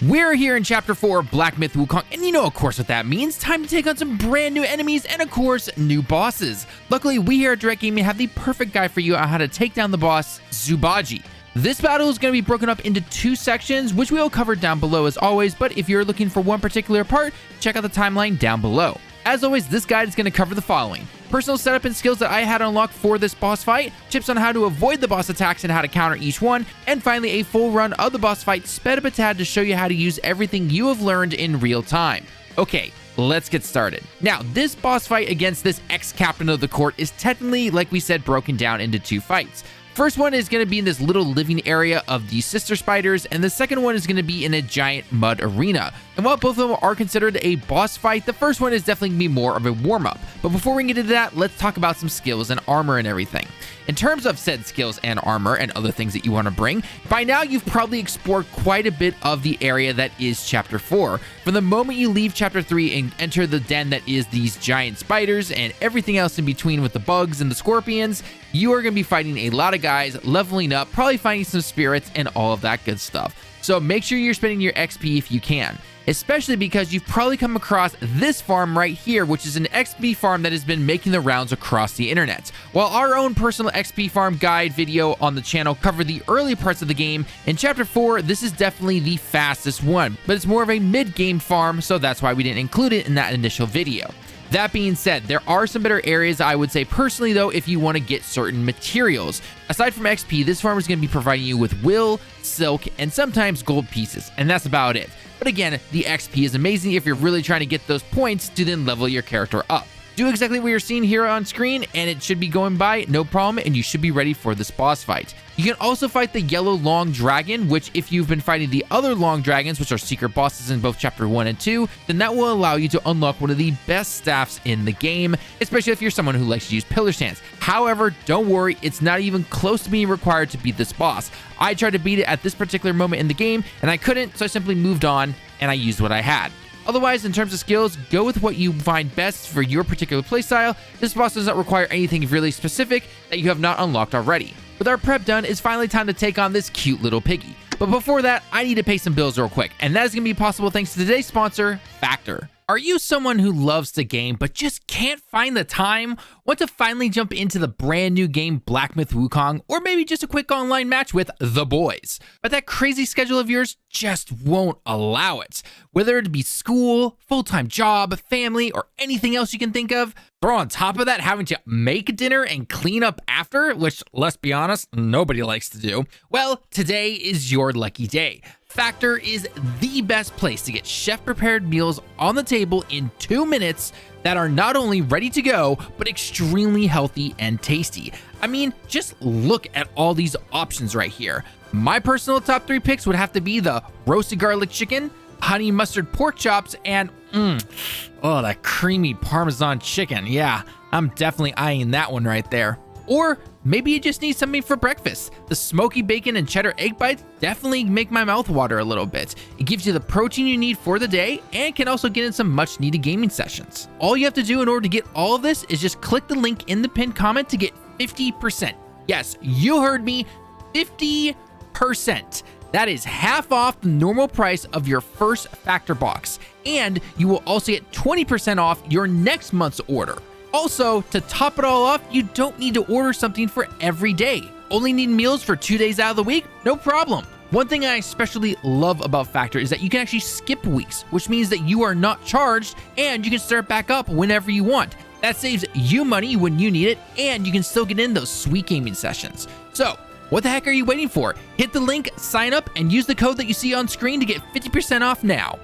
We're here in Chapter 4 of Black Myth Wukong, and you know of course what that means. Time to take on some brand new enemies and of course, new bosses. Luckily, we here at Direct Gaming have the perfect guide for you on how to take down the boss, Zhu Bajie. This battle is going to be broken up into two sections, which we will cover down below as always, but if you're looking for one particular part, check out the timeline down below. As always, this guide is going to cover the following: personal setup and skills that I had unlocked for this boss fight, tips on how to avoid the boss attacks and how to counter each one, and finally a full run of the boss fight sped up a tad to show you how to use everything you have learned in real time. Okay, let's get started. Now, this boss fight against this ex-captain of the court is technically, like we said, broken down into two fights. First one is going to be in this little living area of the sister spiders, and the second one is going to be in a giant mud arena. And while both of them are considered a boss fight, the first one is definitely going to be more of a warm-up. But before we get into that, let's talk about some skills and armor and everything. In terms of said skills and armor and other things that you want to bring, by now you've probably explored quite a bit of the area that is Chapter 4. From the moment you leave Chapter 3 and enter the den that is these giant spiders and everything else in between with the bugs and the scorpions, you are going to be fighting a lot of guys, leveling up, probably finding some spirits and all of that good stuff. So make sure you're spending your XP if you can, especially because you've probably come across this farm right here, which is an XP farm that has been making the rounds across the internet. While our own personal XP farm guide video on the channel covered the early parts of the game, in Chapter 4, this is definitely the fastest one, but it's more of a mid-game farm, so that's why we didn't include it in that initial video. That being said, there are some better areas I would say personally though if you want to get certain materials. Aside from XP, this farm is going to be providing you with will, silk, and sometimes gold pieces, and that's about it. But again, the XP is amazing if you're really trying to get those points to then level your character up. Do exactly what you're seeing here on screen and it should be going by no problem, and you should be ready for this boss fight. You can also fight the yellow long dragon, which if you've been fighting the other long dragons, which are secret bosses in both Chapter 1 and 2, then that will allow you to unlock one of the best staffs in the game, especially if you're someone who likes to use pillar stance. However, don't worry, it's not even close to being required to beat this boss. I tried to beat it at this particular moment in the game and I couldn't, so I simply moved on and I used what I had. Otherwise, in terms of skills, go with what you find best for your particular playstyle. This boss does not require anything really specific that you have not unlocked already. With our prep done, it's finally time to take on this cute little piggy. But before that, I need to pay some bills real quick, and that is going to be possible thanks to today's sponsor, Factor. Are you someone who loves to game but just can't find the time? Want to finally jump into the brand new game Black Myth Wukong, or maybe just a quick online match with the boys, but that crazy schedule of yours just won't allow it? Whether it be school, full-time job, family, or anything else you can think of, throw on top of that having to make dinner and clean up after, which, let's be honest, nobody likes to do. Well, today is your lucky day. Factor is the best place to get chef-prepared meals on the table in 2 minutes that are not only ready to go, but extremely healthy and tasty. I mean, just look at all these options right here. My personal top 3 picks would have to be the roasted garlic chicken, honey mustard pork chops, and oh, that creamy Parmesan chicken. Yeah, I'm definitely eyeing that one right there. Or maybe you just need something for breakfast. The smoky bacon and cheddar egg bites definitely make my mouth water a little bit. It gives you the protein you need for the day and can also get in some much needed gaming sessions. All you have to do in order to get all of this is just click the link in the pinned comment to get 50%. Yes, you heard me, 50%. That is half off the normal price of your first Factor box. And you will also get 20% off your next month's order. Also, to top it all off, you don't need to order something for every day. Only need meals for 2 days out of the week? No problem. One thing I especially love about Factor is that you can actually skip weeks, which means that you are not charged and you can start back up whenever you want. That saves you money when you need it, and you can still get in those sweet gaming sessions. So, what the heck are you waiting for? Hit the link, sign up, and use the code that you see on screen to get 50% off now.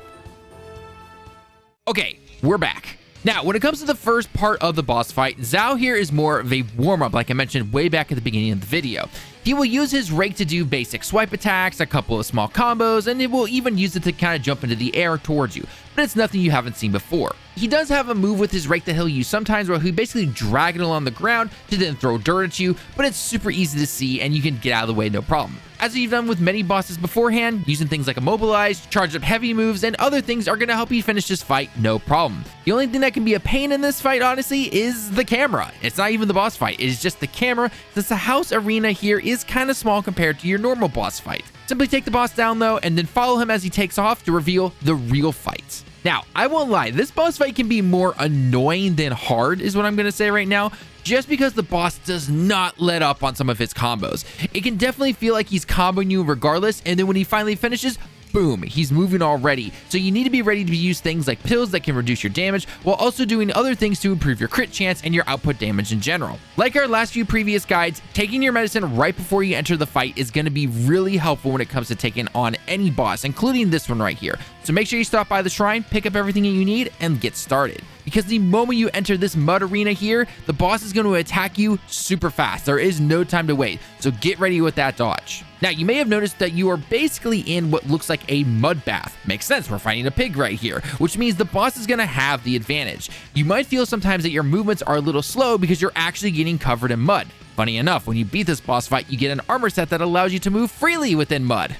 Okay, we're back. Now, when it comes to the first part of the boss fight, Zhao here is more of a warm-up, like I mentioned way back at the beginning of the video. He will use his rake to do basic swipe attacks, a couple of small combos, and it will even use it to kind of jump into the air towards you, but it's nothing you haven't seen before. He does have a move with his rake that he'll use sometimes where he basically drag it along the ground to then throw dirt at you, but it's super easy to see and you can get out of the way no problem. As you've done with many bosses beforehand, using things like Immobilize, charge up heavy moves, and other things are going to help you finish this fight no problem. The only thing that can be a pain in this fight, honestly, is the camera. It's not even the boss fight, it is just the camera, since the house arena here is kind of small compared to your normal boss fight. Simply take the boss down though, and then follow him as he takes off to reveal the real fight. Now, I won't lie, this boss fight can be more annoying than hard is what I'm going to say right now, just because the boss does not let up on some of his combos. It can definitely feel like he's comboing you regardless, and then when he finally finishes, boom, he's moving already. So you need to be ready to use things like pills that can reduce your damage while also doing other things to improve your crit chance and your output damage in general. Like our last few previous guides, taking your medicine right before you enter the fight is going to be really helpful when it comes to taking on any boss, including this one right here. So make sure you stop by the shrine, pick up everything that you need, and get started. Because the moment you enter this mud arena here, the boss is going to attack you super fast. There is no time to wait, so get ready with that dodge. Now, you may have noticed that you are basically in what looks like a mud bath. Makes sense, we're fighting a pig right here, which means the boss is going to have the advantage. You might feel sometimes that your movements are a little slow because you're actually getting covered in mud. Funny enough, when you beat this boss fight, you get an armor set that allows you to move freely within mud.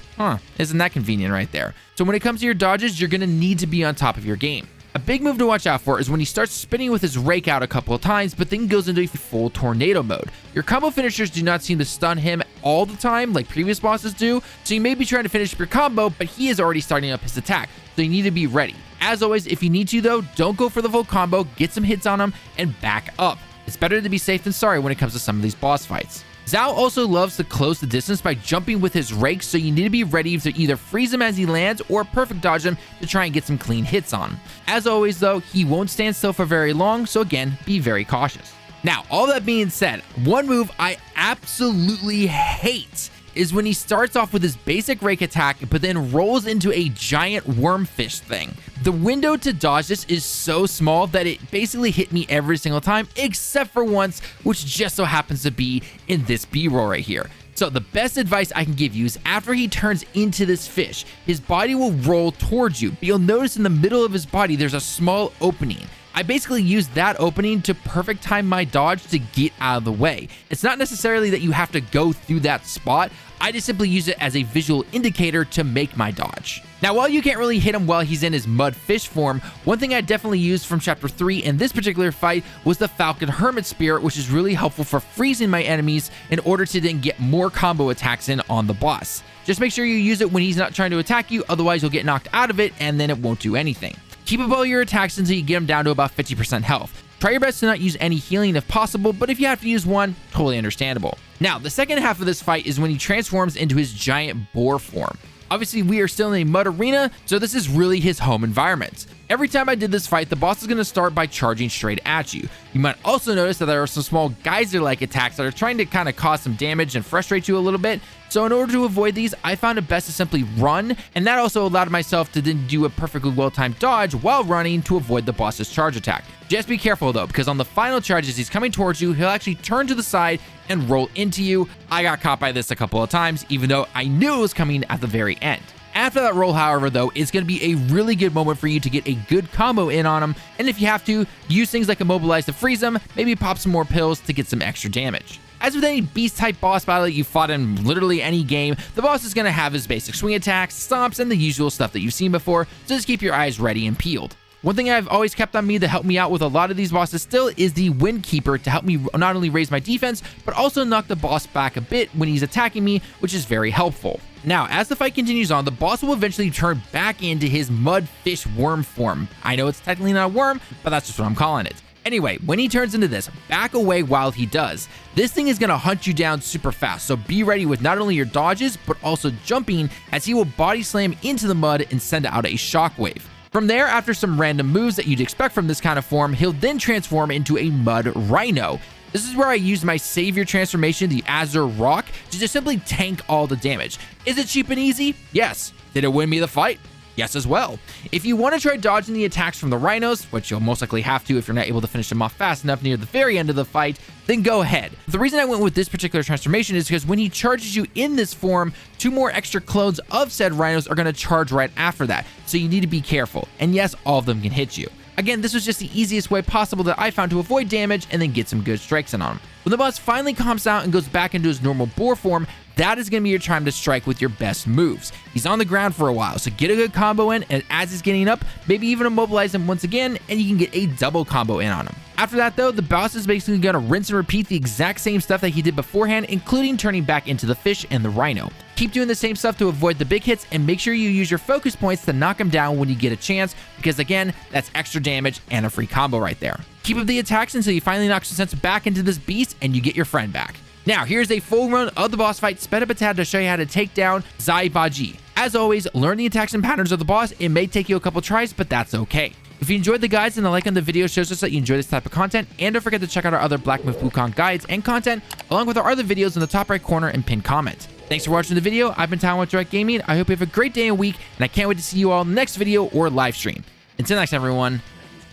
Isn't that convenient right there? So when it comes to your dodges, you're going to need to be on top of your game. A big move to watch out for is when he starts spinning with his rake out a couple of times, but then goes into full tornado mode. Your combo finishers do not seem to stun him all the time like previous bosses do, so you may be trying to finish your combo, but he is already starting up his attack, so you need to be ready. As always, if you need to though, don't go for the full combo, get some hits on him, and back up. It's better to be safe than sorry when it comes to some of these boss fights. Zhao also loves to close the distance by jumping with his rake, so you need to be ready to either freeze him as he lands or perfect dodge him to try and get some clean hits on him. As always though, he won't stand still for very long, so again, be very cautious. Now, all that being said, one move I absolutely hate is when he starts off with his basic rake attack, but then rolls into a giant wormfish thing. The window to dodge this is so small that it basically hit me every single time, except for once, which just so happens to be in this B-roll right here. So the best advice I can give you is after he turns into this fish, his body will roll towards you, but you'll notice in the middle of his body, there's a small opening. I basically used that opening to perfect time my dodge to get out of the way. It's not necessarily that you have to go through that spot. I just simply use it as a visual indicator to make my dodge. Now, while you can't really hit him while he's in his mud fish form, one thing I definitely used from chapter 3 in this particular fight was the Falcon Hermit Spear, which is really helpful for freezing my enemies in order to then get more combo attacks in on the boss. Just make sure you use it when he's not trying to attack you, otherwise you'll get knocked out of it and then it won't do anything. Keep up all your attacks until you get them down to about 50% health. Try your best to not use any healing if possible, but if you have to use one, totally understandable. Now, the second half of this fight is when he transforms into his giant boar form. Obviously, we are still in a mud arena, so this is really his home environment. Every time I did this fight, the boss is going to start by charging straight at you. You might also notice that there are some small geyser-like attacks that are trying to kind of cause some damage and frustrate you a little bit. So in order to avoid these, I found it best to simply run, and that also allowed myself to then do a perfectly well-timed dodge while running to avoid the boss's charge attack. Just be careful though, because on the final charge as he's coming towards you, he'll actually turn to the side and roll into you. I got caught by this a couple of times, even though I knew it was coming at the very end. After that roll, however, though, it's going to be a really good moment for you to get a good combo in on him, and if you have to, use things like Immobilize to freeze him, maybe pop some more pills to get some extra damage. As with any beast-type boss battle that you fought in literally any game, the boss is going to have his basic swing attacks, stomps, and the usual stuff that you've seen before, so just keep your eyes ready and peeled. One thing I've always kept on me to help me out with a lot of these bosses still is the Wind Keeper to help me not only raise my defense, but also knock the boss back a bit when he's attacking me, which is very helpful. Now, as the fight continues on, the boss will eventually turn back into his mud fish worm form. I know it's technically not a worm, but that's just what I'm calling it. Anyway, when he turns into this, back away while he does. This thing is going to hunt you down super fast, so be ready with not only your dodges, but also jumping, as he will body slam into the mud and send out a shockwave. From there, after some random moves that you'd expect from this kind of form, he'll then transform into a mud rhino. This is where I used my savior transformation, the Azure Rock, to just simply tank all the damage. Is it cheap and easy? Yes. Did it win me the fight? Yes as well. If you want to try dodging the attacks from the rhinos, which you'll most likely have to if you're not able to finish them off fast enough near the very end of the fight, then go ahead. The reason I went with this particular transformation is because when he charges you in this form, 2 more extra clones of said rhinos are going to charge right after that, so you need to be careful. And yes, all of them can hit you. Again, this was just the easiest way possible that I found to avoid damage and then get some good strikes in on him. When the boss finally calms down and goes back into his normal boar form, that is going to be your time to strike with your best moves. He's on the ground for a while, so get a good combo in, and as he's getting up, maybe even immobilize him once again, and you can get a double combo in on him. After that though, the boss is basically going to rinse and repeat the exact same stuff that he did beforehand, including turning back into the fish and the rhino. Keep doing the same stuff to avoid the big hits, and make sure you use your focus points to knock him down when you get a chance, because again, that's extra damage and a free combo right there. Keep up the attacks until you finally knock some sense back into this beast and you get your friend back. Now, here's a full run of the boss fight, sped up a tad to show you how to take down Zhu Bajie. As always, learn the attacks and patterns of the boss. It may take you a couple tries, but that's okay. If you enjoyed the guides, then a like on the video shows us that you enjoy this type of content, and don't forget to check out our other Black Myth Wukong guides and content, along with our other videos in the top right corner and pinned comment. Thanks for watching the video. I've been Tyler with Direct Gaming. I hope you have a great day and week, and I can't wait to see you all next video or live stream. Until next, everyone,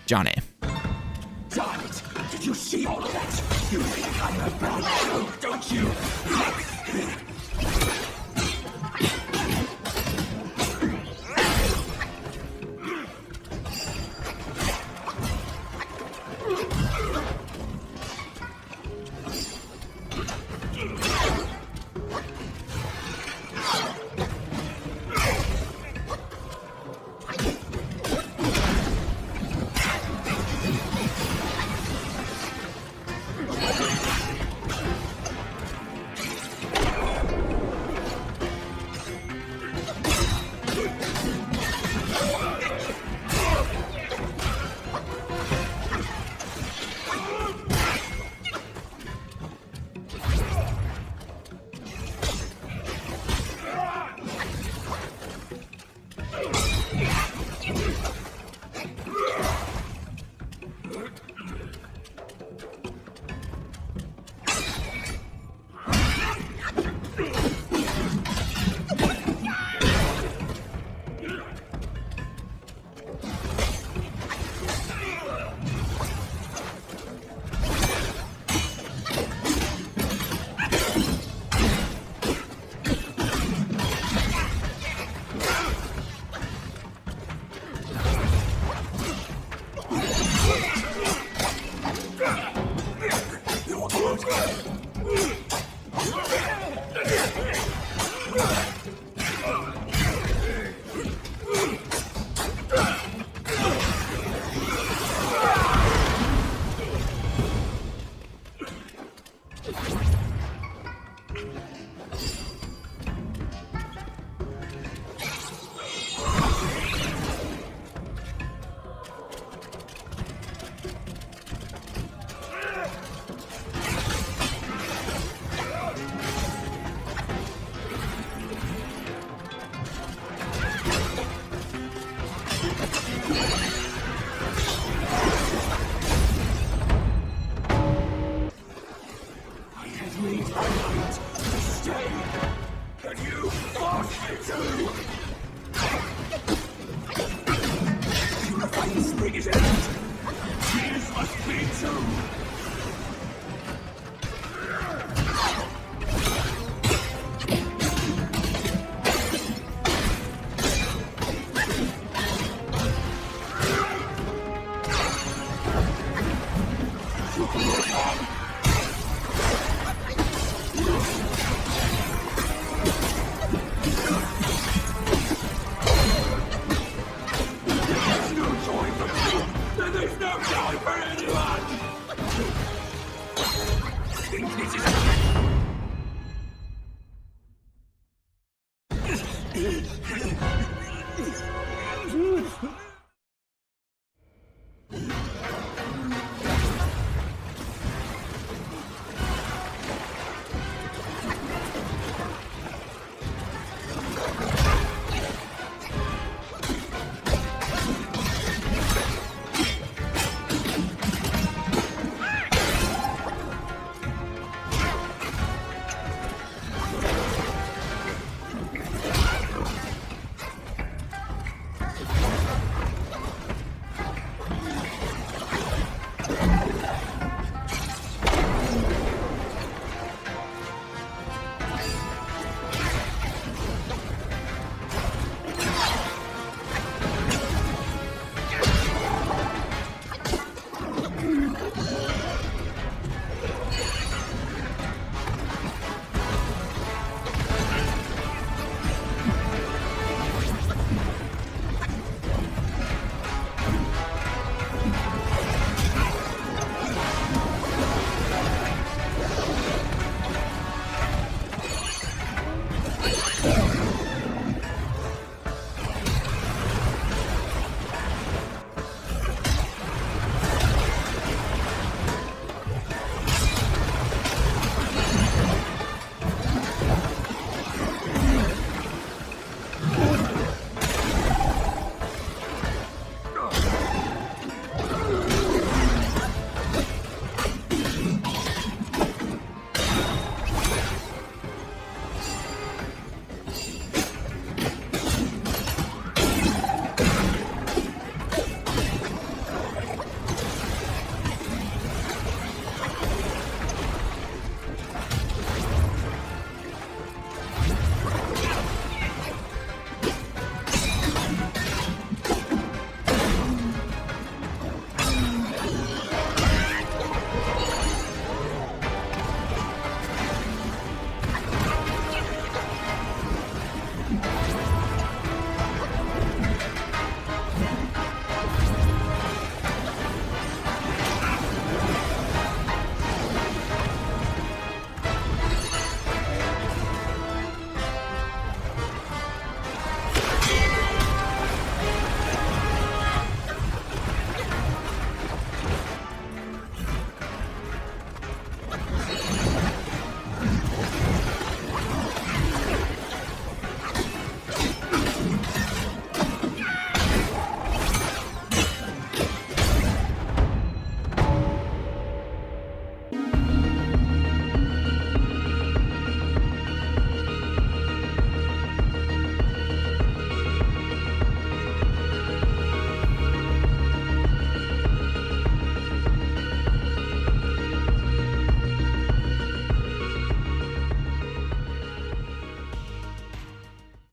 Johnny. Damn it! Did you see all of that? You think I'm a bad joke, don't you?